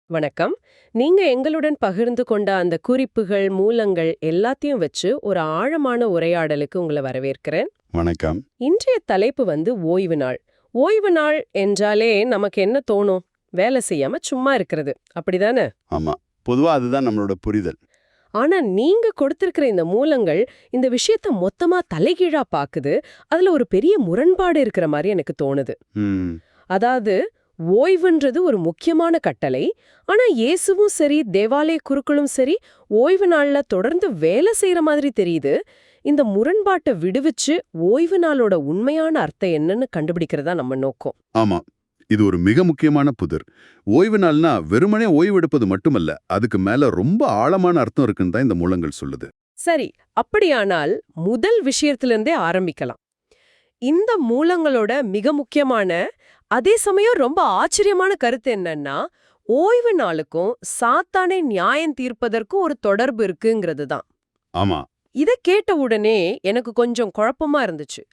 வணக்கம். நீங்க எங்களுடன் பகிர்ந்து கொண்ட அந்த குறிப்புகள், மூலங்கள் எல்லாத்தையும் வச்சு ஒரு ஆழமான உரையாடலுக்கு உங்கள வரவேற்கிறேன். வணக்கம். இன்றைய தலைப்பு ஓய்வு நாள். ஓய்வு நாள் என்றாலே நமக்கு என்ன தோணும்? வேலை செய்யாம சும்மா இருக்கிறது. அப்படிதானே? ஆமா. பொதுவா அதுதான் நம்மளோட புரிதல். ஆனா நீங்க கொடுத்திருக்கிற இந்த மூலங்கள் இந்த விஷயத்த மொத்தமா தலைகீழா பாக்குது. அதுல ஒரு பெரிய முரண்பாடு இருக்கிற மாதிரி எனக்கு தோணுது. ம். அதாவது ஓய்வுன்றது ஒரு முக்கியமான கட்டளை. ஆனா இயேசுவும் சரி, தேவாலய குருக்களும் சரி, ஓய்வு நாள்ல தொடர்ந்து வேலை செய்யற மாதிரி தெரியுது. இந்த முரண்பாட்டை விடுவிச்சு ஓய்வு நாளோட உண்மையான அர்த்தம் என்னன்னு கண்டுபிடிக்கிறதா நம்ம நோக்கம். ஆமா. இது ஒரு மிக முக்கியமான புதிர். ஓய்வு நாள்னா வெறுமனே ஓய்வெடுப்பது மட்டுமல்ல, அதுக்கு மேல ரொம்ப ஆழமான அர்த்தம் இருக்குன்னு தான் இந்த மூலங்கள் சொல்லுது. சரி, அப்படியானால் முதல் விஷயத்திலிருந்தே ஆரம்பிக்கலாம். இந்த மூலங்களோட மிக முக்கியமான, அதே சமயம் ரொம்ப ஆச்சரியமான கருத்து என்னன்னா, ஓய்வு நாளுக்கும் சாத்தானை நியாயம் தீர்ப்பதற்கும் ஒரு தொடர்பு இருக்குங்கிறது தான். ஆமா. இத கேட்ட உடனே எனக்கு கொஞ்சம் குழப்பமா இருந்துச்சு.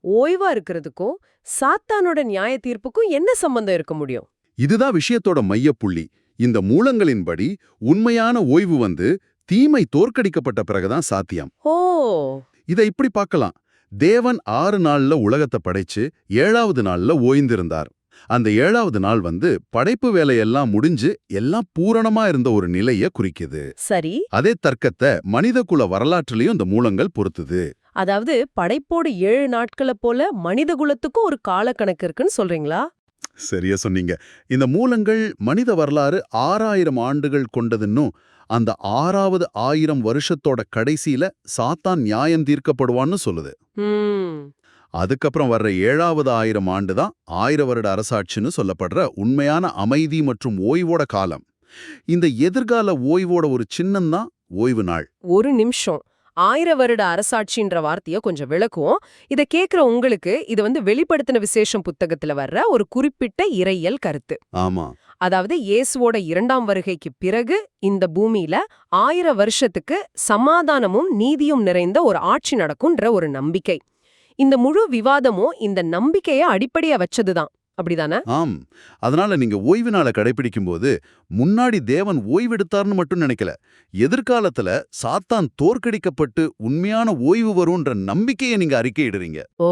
ஓய்வா இருக்கிறதுக்கும் சாத்தானோட நியாய தீர்ப்புக்கும் என்ன சம்பந்தம் இருக்க முடியும்? இதுதான் விஷயத்தோட மையப்புள்ளி. இந்த மூலங்களின்படி உண்மையான ஓய்வு தீமை தோற்கடிக்கப்பட்ட பிறகுதான் சாத்தியம். ஓ, இதை இப்படி பார்க்கலாம். தேவன் 6 நாள்ல உலகத்தை படைச்சு 7வது நாள்ல ஓய்ந்திருந்தார். அந்த 7வது நாள் படைப்பு வேலையெல்லாம் முடிஞ்சு எல்லாம் பூரணமா இருந்த ஒரு நிலைய குறிக்குது. சரி. அதே தர்க்கத்தை மனிதகுல வரலாற்றிலையும் இந்த மூலங்கள் பொறுத்துது. அதாவது படைப்போடு 7 நாட்களை போல மனித குலத்துக்கும் ஒரு காலக்கணக்கு இருக்குன்னு சொல்றீங்களா? சரியா சொன்னீங்க. இந்த மூலங்கள் மனித வரலாறு 6000 ஆண்டுகள் கொண்டதுன்னும், அந்த 6வது 1000 வருஷத்தோட கடைசியில சாத்தான் நியாயம் தீர்க்கப்படுவான்னு சொல்லுது. அதுக்கப்புறம் வர்ற 7வது 1000 ஆண்டு தான் 1000 வருட அரசாட்சின்னு சொல்லப்படுற உண்மையான அமைதி மற்றும் ஓய்வோட காலம். இந்த எதிர்கால ஓய்வோட ஒரு சின்னம்தான் ஓய்வு நாள். ஒரு நிமிஷம். 1000 வருட அரசாட்சின்ற வார்த்தைய கொஞ்சம் விளக்குவோம். இத கேக்குற உங்களுக்கு இது வெளிப்படுத்தின விசேஷம் புத்தகத்துல வர்ற ஒரு குறிப்பிட்ட இறையியல் கருத்து. ஆமா. அதாவது இயேசுவோட 2ஆம் வருகைக்கு பிறகு இந்த பூமியில 1000 வருஷத்துக்கு சமாதானமும் நீதியும் நிறைந்த ஒரு ஆட்சி நடக்கும்ன்ற ஒரு நம்பிக்கை. இந்த முழு விவாதமும் இந்த நம்பிக்கைய அடிப்படையா வச்சதுதான். அப்படிதானே? ஆம். அதனால நீங்க ஓய்வு நாளை கடைபிடிக்கும் போது முன்னாடி தேவன் ஓய்வெடுத்தார்னு மட்டும் நினைக்கல. எதிர்காலத்துல சாத்தான் தோற்கடிக்கப்பட்டு உண்மையான ஓய்வு வரும்ன்ற நம்பிக்கையை நீங்க அறிக்கையிடுறீங்க. ஓ,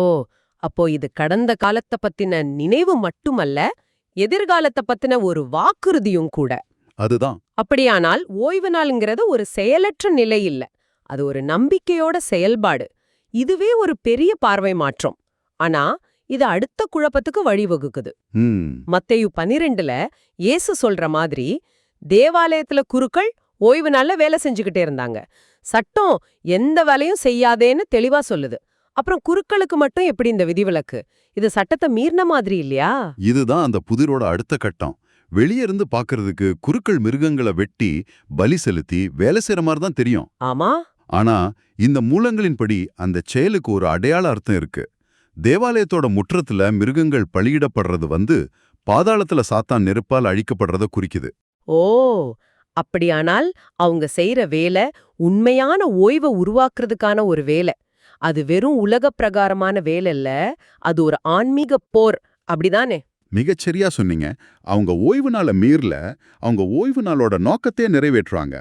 அப்போ இது கடந்த காலத்தை பத்தின நினைவு மட்டுமல்ல, எதிர்காலத்தை பத்தின ஒரு வாக்குறுதியும் கூட. அதுதான். அப்படியானால் ஓய்வு நாளுங்கிறது ஒரு செயலற்ற நிலை இல்ல. அது ஒரு நம்பிக்கையோட செயல்பாடு. இதுவே ஒரு பெரிய பார்வை மாற்றம். ஆனா இது அடுத்த குழப்பத்துக்கு வழிவகுக்குது. மத்தேயு 12ல இயேசு சொல்ற மாதிரி தேவாலயத்துல குருக்கள் ஓய்வு நாள்ல வேலை செஞ்சுக்கிட்டே இருந்தாங்க. சட்டம் எந்த வேலையும் செய்யாதேன்னு தெளிவா சொல்லுது. அப்புறம் குருக்களுக்கு மட்டும் எப்படி இந்த விதிவிலக்கு? இது சட்டத்தை மீறின மாதிரி இல்லையா? இதுதான் அந்த புதிரோட அடுத்த கட்டம். வெளியே இருந்து பாக்குறதுக்கு குருக்கள் மிருகங்களை வெட்டி பலி செலுத்தி வேலை செய்யற மாதிரி தான் தெரியும். ஆமா. ஆனா இந்த மூலங்களின்படி அந்த செயலுக்கு ஒரு அடையாள அர்த்தம் இருக்கு. தேவாலயத்தோட முற்றத்துல மிருகங்கள் பலியிடப்படுறது பாதாளத்துல சாத்தான் நெருப்பால் அழிக்கப்படுறத குறிக்குது. ஓ, அப்படியானால் அவங்க செய்யற வேலை உண்மையான ஓய்வை உருவாக்குறதுக்கான ஒரு வேலை. அது வெறும் உலக பிரகாரமான வேலை இல்ல, அது ஒரு ஆன்மீக போர். அப்படிதானே? மிகச்சரியா சொன்னீங்க. அவங்க ஓய்வு நாளை மீறல, அவங்க ஓய்வு நாளோட நோக்கத்தையே நிறைவேற்றுறாங்க.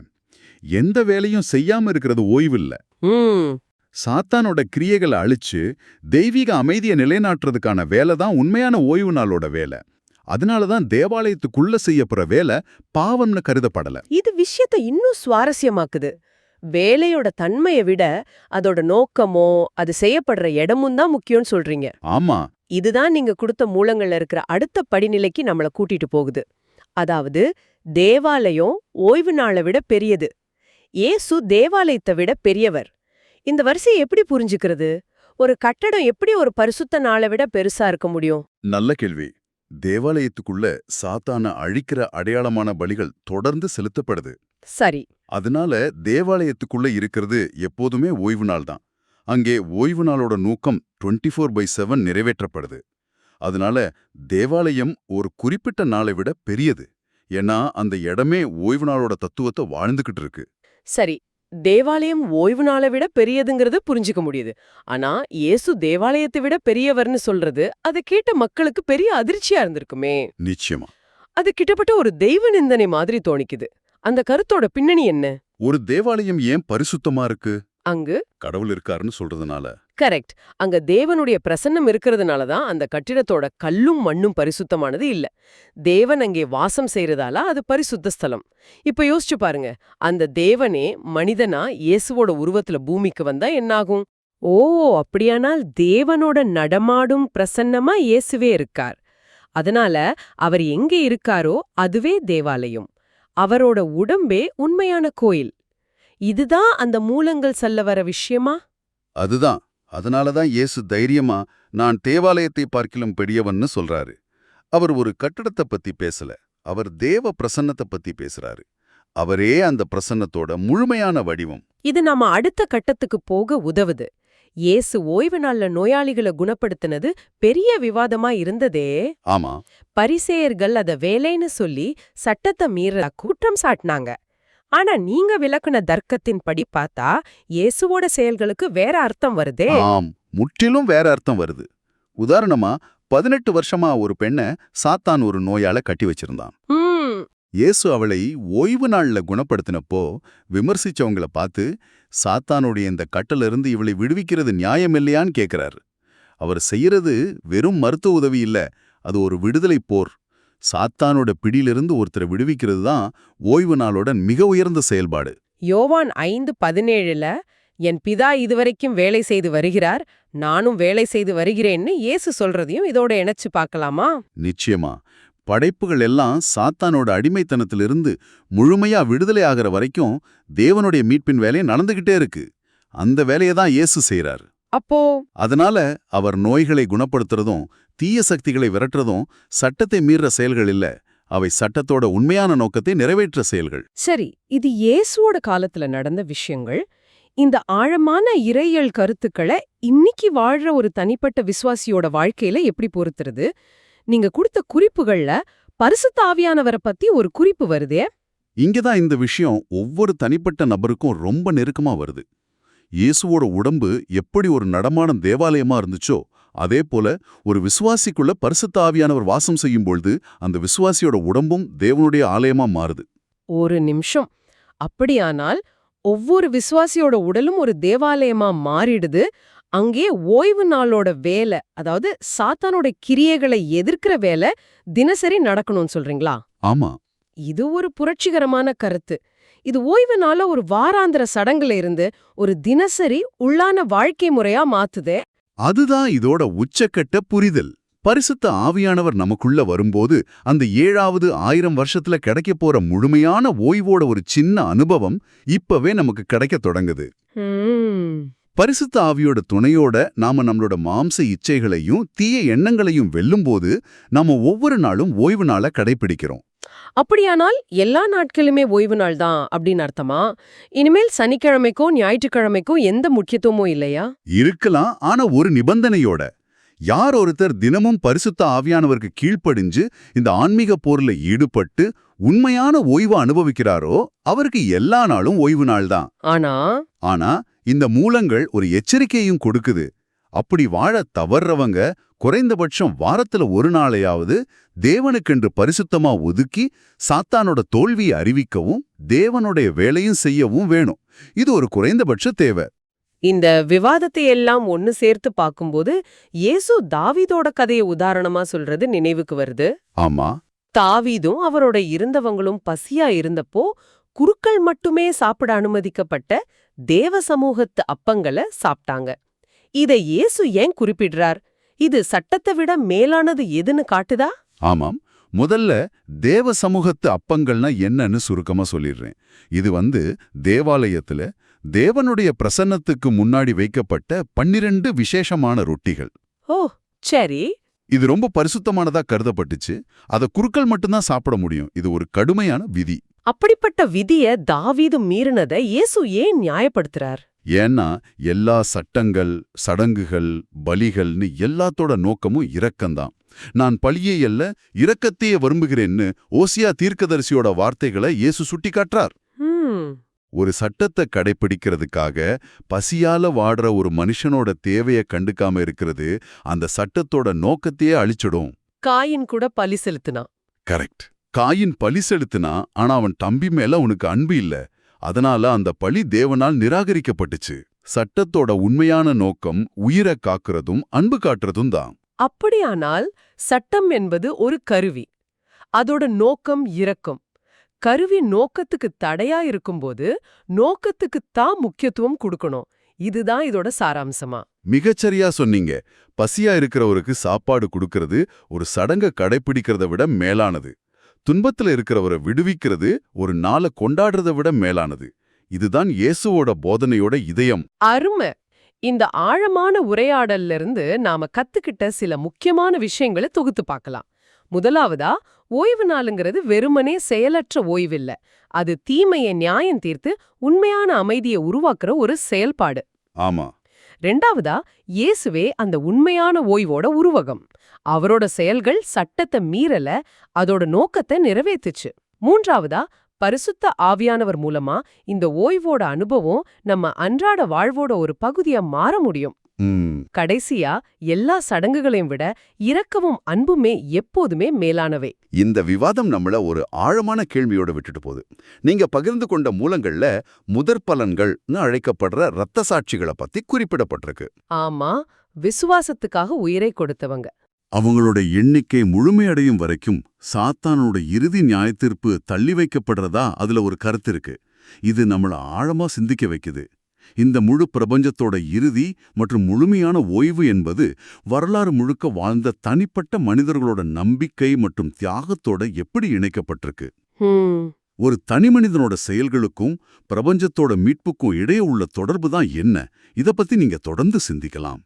எந்த வேலையும் செய்யாம இருக்கிறது ஓய்வு இல்ல. சாத்தானோட கிரியைகளை அழிச்சு தெய்வீக அமைதியை நிலைநாட்டுறதுக்கான வேலை தான் உண்மையான ஓய்வு நாளோட வேலை. அதனாலதான் தேவாலயத்துக்குள்ள செய்யப்படுற வேலை பாவம்னு கருதப்படல. இது விஷயத்தை இன்னும் சுவாரஸ்யமாக்குது. வேலையோட தன்மையை விட அதோட நோக்கமோ அது செய்யப்படுற இடமும் தான் முக்கியம்னு சொல்றீங்க. ஆமா. இதுதான் நீங்க கொடுத்த மூலங்கள்ல இருக்கிற அடுத்த படிநிலைக்கு நம்மள கூட்டிட்டு போகுது. அதாவது தேவாலயம் ஓய்வு நாளை விட பெரியது. இயேசு தேவாலயத்தை விட பெரியவர். இந்த வரிசையை எப்படி புரிஞ்சுக்கிறது? ஒரு கட்டடம் எப்படி ஒரு பரிசுத்த நாளை விட பெருசா இருக்க முடியும்? நல்ல கேள்வி. தேவாலயத்துக்குள்ள சாத்தான அழிக்கிற அடையாளமான பலிகள் தொடர்ந்து செலுத்தப்படுது. சரி. அதனால தேவாலயத்துக்குள்ள இருக்கிறது எப்போதுமே ஓய்வு நாள் தான். அங்கே ஓய்வு நாளோட நோக்கம் 24/7 நிறைவேற்றப்படுது. அதனால தேவாலயம் ஒரு குறிப்பிட்ட நாளை விட பெரியது. ஏன்னா அந்த இடமே ஓய்வு நாளோட தத்துவத்தை வாழ்ந்துகிட்டு இருக்கு. சரி, தேவாலயம் ஓய்வு நாளை விட பெரியதுங்கிறது புரிஞ்சுக்க முடியுது. ஆனா இயேசு தேவாலயத்தை விட பெரியவர்னு சொல்றது அதை கேட்ட மக்களுக்கு பெரிய அதிர்ச்சியா இருந்திருக்குமே. நிச்சயமா. அது கிட்டத்தட்ட ஒரு தெய்வ நிந்தனை மாதிரி தோணிக்குது. அந்த கருத்தோட பின்னணி என்ன? ஒரு தேவாலயம் ஏன் பரிசுத்தமா இருக்கு? அங்கு கடவுள் இருக்காருன்னு சொல்றதுனால. கரெக்ட். அங்க தேவனுடைய பிரசன்னம் இருக்கிறதுனால தான் அந்த கட்டிடத்தோட கல்லும் மண்ணும் பரிசுத்தமானது இல்ல. தேவன் அங்கே வாசம் செய்யறதால அது பரிசுத்த ஸ்தலம். இப்ப யோசிச்சு பாருங்க, அந்த தேவனே மனிதனா இயேசுவோட உருவத்துல பூமிக்கு வந்தா என்னாகும்? ஓ, அப்படியானால் தேவனோட நடமாடும் பிரசன்னமா இயேசுவே இருக்கார். அதனால அவர் எங்க இருக்காரோ அதுவே தேவாலயம். அவரோட உடம்பே உண்மையான கோயில். இதுதான் அந்த மூலங்கள் சொல்ல வர விஷயமா? அதுதான். அதனாலதான் இயேசு தைரியமா நான் தேவாலயத்தை பார்க்கிலும் பெரியவன்னு சொல்றாரு. அவர் ஒரு கட்டடத்தை பத்தி பேசல. அவர் தேவ பிரசன்னத்தை பத்தி பேசுறாரு. அவரே அந்த பிரசன்னத்தோட முழுமையான வடிவம். இது நம்ம அடுத்த கட்டத்துக்கு போக உதவுது. இயேசு ஓய்வு நாள்ல நோயாளிகளை குணப்படுத்தினது பெரிய விவாதமா இருந்ததே. ஆமா. பரிசேயர்கள் அத வேலைன்னு சொல்லி சட்டத்தை மீற குற்றம் சாட்டினாங்க. ஆனா நீங்க விளக்குன தர்க்கத்தின்படி பார்த்தா இயேசுவோட செயல்களுக்கு வேற அர்த்தம் வருதே. ஆம், முற்றிலும் வேற அர்த்தம் வருது. உதாரணமா 18 வருஷமா ஒரு பெண்ணை சாத்தான் ஒரு நோயால கட்டி வச்சிருந்தான். இயேசு அவளை ஓய்வு நாள்ல குணப்படுத்தினப்போ விமர்சிச்சவங்கள பார்த்து சாத்தானுடைய இந்த கட்டிலிருந்து இவளை விடுவிக்கிறது நியாயம் இல்லையான்னு கேட்கிறாரு. அவர் செய்யறது வெறும் மருத்துவ உதவி இல்ல, அது ஒரு விடுதலை போர். சாத்தானோட பிடியிலிருந்து ஒருத்தரை விடுவிக்கிறது தான் ஓய்வு நாளோட மிக உயர்ந்த செயல்பாடு. யோவான் 5:17 என் பிதா இதுவரைக்கும் வேலை செய்து வருகிறார், நானும் வேலை செய்து வருகிறேன்னு இயேசு சொல்றதையும் இதோட இணைச்சு பார்க்கலாமா? நிச்சயமா. படைப்புகள் எல்லாம் சாத்தானோட அடிமைத்தனத்திலிருந்து முழுமையா விடுதலை ஆகிற வரைக்கும் தேவனுடைய மீட்பின் வேலை நடந்துகிட்டே இருக்கு. அந்த வேலையை தான் இயேசு செய்றார். அப்போ அதனால அவர் நோய்களை குணப்படுத்துறதும் தீய சக்திகளை விரட்டுறதும் சட்டத்தை மீற செயல்கள் இல்ல, அவை சட்டத்தோட உண்மையான நோக்கத்தை நிறைவேற்ற செயல்கள். சரி, இது இயேசுவோட காலத்துல நடந்த விஷயங்கள். இந்த ஆழமான இறையியல் கருத்துக்களை இன்னைக்கு வாழ்ற ஒரு தனிப்பட்ட விசுவாசியோட வாழ்க்கையில எப்படி பொறுத்துறது? நீங்க கொடுத்த குறிப்புகள்ல பரிசுத்த ஆவியானவரை பத்தி ஒரு குறிப்பு வருதே. இங்கதான் இந்த விஷயம் ஒவ்வொரு தனிப்பட்ட நபருக்கும் ரொம்ப நெருக்கமா வருது. இயேசுவோட உடம்பு எப்படி ஒரு நடமாடும் தேவாலயமா இருந்துச்சோ, அதே போல ஒரு விசுவாசிக்குள்ள பரிசுத்த ஆவியானவர் வாசம் செய்யும் பொழுது அந்த விசுவாசியோட உடம்பும் தேவனுடைய ஆலயமா மாறுது. ஒரு நிமிஷம். அப்படியானால் ஒவ்வொரு விசுவாசியோட உடலும் ஒரு தேவாலயமா மாறிடுது. அங்கே ஓய்வு நாளோட வேலை, அதாவது சாத்தானோட கிரியைகளை எதிர்க்கிற வேலை தினசரி நடக்கணும்னு சொல்றீங்களா? ஆமா. இது ஒரு புரட்சிகரமான கருத்து. இது ஓய்வு நாள ஒரு வாராந்திர சடங்குல இருந்து ஒரு தினசரி உள்ளான வாழ்க்கை முறையா மாத்துதே. அதுதான் இதோட உச்சக்கட்ட புரிதல். பரிசுத்த ஆவியானவர் நமக்குள்ள வரும்போது அந்த 7வது 1000 வருஷத்துல கிடைக்க போற முழுமையான ஓய்வோட ஒரு சின்ன அனுபவம் இப்பவே நமக்கு கிடைக்க தொடங்குது. பரிசுத்த ஆவியோட துணையோட நாம நம்மளோட மாம்ச இச்சைகளையும் தீய எண்ணங்களையும் வெல்லும்போது நாம ஒவ்வொரு நாளும் ஓய்வு நாளை கடைபிடிக்கிறோம். அப்படியானால் எல்லா நாட்களுமே ஓய்வு நாள் தான் அப்படின்னு அர்த்தமா? இனிமேல் சனிக்கிழமைக்கோ ஞாயிற்றுக்கிழமைக்கோ எந்த முக்கியத்துவமும் இல்லையா? இருக்கலாம், ஆனா ஒரு நிபந்தனையோட. யார் ஒருத்தர் தினமும் பரிசுத்த ஆவியானவருக்கு கீழ்ப்படிஞ்சு இந்த ஆன்மீக போர்ல ஈடுபட்டு உண்மையான ஓய்வு அனுபவிக்கிறாரோ அவருக்கு எல்லா நாளும் ஓய்வு நாள் தான். ஆனா இந்த மூலங்கள் ஒரு எச்சரிக்கையும் கொடுக்குது. அப்படி வாழ தவறுறவங்க குறைந்தபட்சம் வாரத்துல ஒரு நாளையாவது தேவனுக்கென்று பரிசுத்தமா ஒதுக்கி சாத்தானோட தோல்வியை அறிவிக்கவும் தேவனுடைய வேலையும் செய்யவும் வேணும். இது ஒரு குறைந்தபட்ச தேவை. இந்த விவாதத்தை எல்லாம் ஒன்னு சேர்த்து பார்க்கும்போது இயேசு தாவீதோட கதையை உதாரணமா சொல்றது நினைவுக்கு வருது. ஆமா. தாவீதும் அவரோட இருந்தவங்களும் பசியா இருந்தப்போ குருக்கள் மட்டுமே சாப்பிட அனுமதிக்கப்பட்ட தேவ சமூகத்து அப்பங்களை சாப்பிட்டாங்க. இத இயேசு ஏன் குறிப்பிடுறார்? இது சட்டத்தை விட மேலானது எதுன்னு காட்டுதா? ஆமாம். முதல்ல தேவ சமூகத்து அப்பங்கள்னா என்னன்னு சுருக்கமா சொல்லிடுறேன். இது தேவாலயத்துல தேவனுடைய பிரசன்னத்துக்கு முன்னாடி வைக்கப்பட்ட 12 விசேஷமான ரொட்டிகள். ஓ சரி. இது ரொம்ப பரிசுத்தமானதா கருதப்பட்டுச்சு. அத குருக்கள் மட்டும்தான் சாப்பிட முடியும். இது ஒரு கடுமையான விதி. அப்படிப்பட்ட விதிய தாவீது மீறினத இயேசு ஏன் நியாயப்படுத்துறார்? ஏன்னா எல்லா சட்டங்கள், சடங்குகள், பலிகள்னு எல்லாத்தோட நோக்கமும் இரக்கம்தான். நான் பலியை அல்ல இரக்கத்தையே விரும்புகிறேன்னு ஓசியா தீர்க்கதரிசியோட வார்த்தைகளை இயேசு சுட்டிக்காட்டுறார். ஒரு சட்டத்தை கடைபிடிக்கிறதுக்காக பசியால வாடுற ஒரு மனுஷனோட தேவையை கண்டுக்காம இருக்கிறது அந்த சட்டத்தோட நோக்கத்தையே அழிச்சிடும். காயின் கூட பலி செலுத்தினா. கரெக்ட். காயின் பலி செலுத்தினா ஆனா அவன் தம்பி மேல உனக்கு அன்பு இல்ல. அதனால அந்த பலி தேவனால் நிராகரிக்கப்பட்டுச்சு. சட்டத்தோட உண்மையான நோக்கம் உயிரை காக்கிறதும் அன்பு காட்டுறதும் தான். அப்படியானால் சட்டம் என்பது ஒரு கருவி. அதோட நோக்கம் இரக்கம். கருவி நோக்கத்துக்கு தடையா இருக்கும்போது நோக்கத்துக்குத்தான் முக்கியத்துவம் கொடுக்கணும். இதுதான் இதோட சாராம்சமா. மிகச்சரியா சொன்னீங்க. பசியா இருக்கிறவருக்கு சாப்பாடு கொடுக்கறது ஒரு சடங்க கடைப்பிடிக்கிறத விட மேலானது. துன்பத்துல இருக்கிறவரை விடுவிக்கிறது ஒரு நாளை கொண்டாடுறதை விட மேலானது. இதுதான் இயேசுவோட போதனையோட இதயம். அருமை. இந்த ஆழமான உரையாடல்ல இருந்து நாம கத்துக்கிட்ட சில முக்கியமான விஷயங்களை தொகுத்து பார்க்கலாம். முதலாவதா, ஓய்வு நாளுங்கிறது வெறுமனே செயலற்ற ஓய்வில்ல. அது தீமையை நியாயம் தீர்த்து உண்மையான அமைதியை உருவாக்குற ஒரு செயல்பாடு. ஆமா. ரெண்டாவதா, இயேசுவே அந்த உண்மையான ஓய்வோட உருவகம். அவரோட செயல்கள் சட்டத்தை மீறல, அதோட நோக்கத்தை நிறைவேத்துச்சு. மூன்றாவதா, பரிசுத்த ஆவியானவர் மூலமா இந்த ஓய்வோட அனுபவம் நம்ம அன்றாட வாழ்வோட ஒரு பகுதியா மாற முடியும். கடைசியா, எல்லா சடங்குகளையும் விட இரக்கமும் அன்புமே எப்போதுமே மேலானவை. இந்த விவாதம் நம்மள ஒரு ஆழமான கேள்வியோட விட்டுட்டு போகுது. நீங்க பகிர்ந்து கொண்ட மூலங்கள்ல முதற்பலன்கள்னு அழைக்கப்படுற இரத்த சாட்சிகளை பத்தி குறிப்பிடப்பட்டிருக்கு. ஆமா, விசுவாசத்துக்காக உயிரை கொடுத்தவங்க. அவங்களோட எண்ணிக்கை முழுமையடையும் வரைக்கும் சாத்தானோட இறுதி நியாயத்தீர்ப்பு தள்ளி வைக்கப்படுறதா அதுல ஒரு கருத்து இருக்கு. இது நம்மள ஆழமா சிந்திக்க வைக்குது. இந்த முழு பிரபஞ்சத்தோட இறுதி மற்றும் முழுமையான ஓய்வு என்பது வரலாறு முழுக்க வாழ்ந்த தனிப்பட்ட மனிதர்களோட நம்பிக்கை மற்றும் தியாகத்தோட எப்படி இணைக்கப்பட்டிருக்கு. ஒரு தனி மனிதனோட செயல்களுக்கும் பிரபஞ்சத்தோட மீட்புக்கும் இடையே உள்ள தொடர்பு தான் என்ன? இத பத்தி நீங்க தொடர்ந்து சிந்திக்கலாம்.